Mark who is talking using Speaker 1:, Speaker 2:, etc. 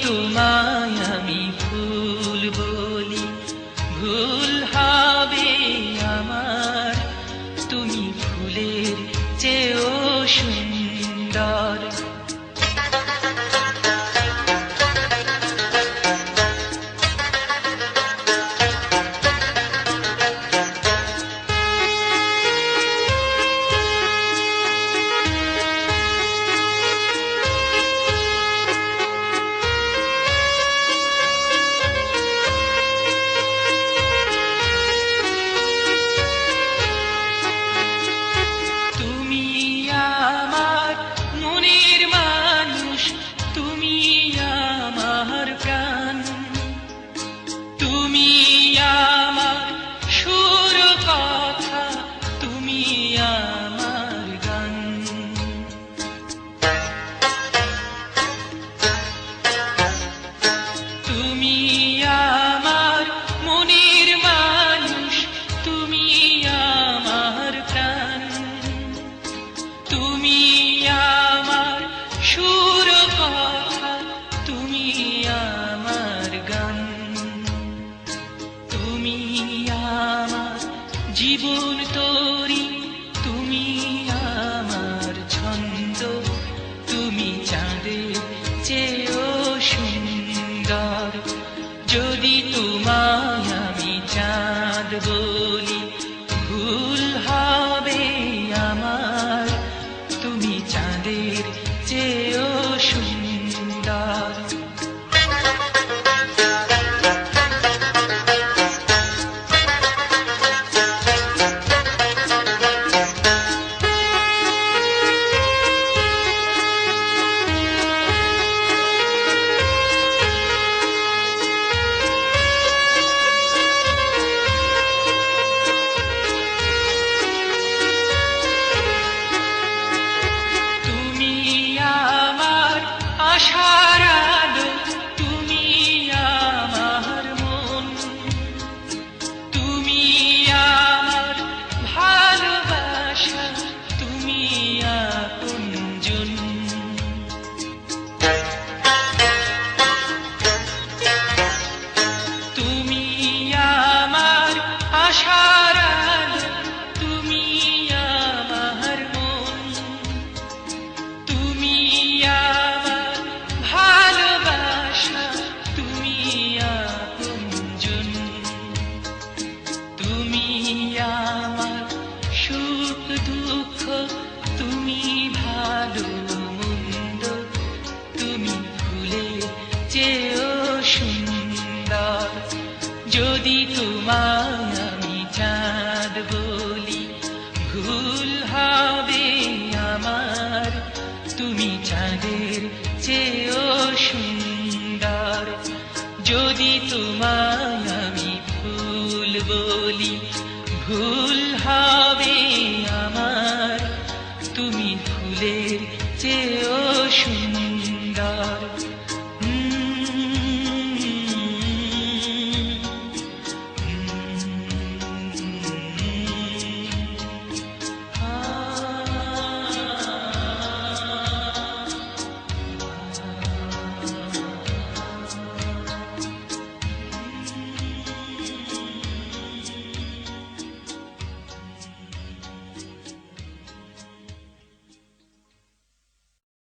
Speaker 1: তোমায় আমি ফুল বলি, ভুল হবে আমার। তুমি ফুলের চেয়েও সুন্দর। জীবন তোরি তুমি আমার ছন্দ, তুমি চাঁদের চেয়েও সুন্দর। যদি তোমায় আমি চাঁদ বলি, ভুল হবে আমার। তুমি চাঁদের চেয়েও সুন্দর। আশার আলো তুমি আমার মন, তুমি আমার ভালোবাসা, তুমি আপনজন। তুমি আমার আশার আলো, তুমি আমার মন, তুমি সুখ দুঃখ, তুমি ভালো মন্দ, তুমি ফুলের চেয়েও সুন্দর। যদি তোমায় আমি চাঁদ বলি, ভুল হবে আমার। তুমি চাঁদের চেয়েও সুন্দর। যদি তোমায় আমি ফুল বলি, ভুল হবে আমার। তুমি ফুলের চেয়েও সুন্দর।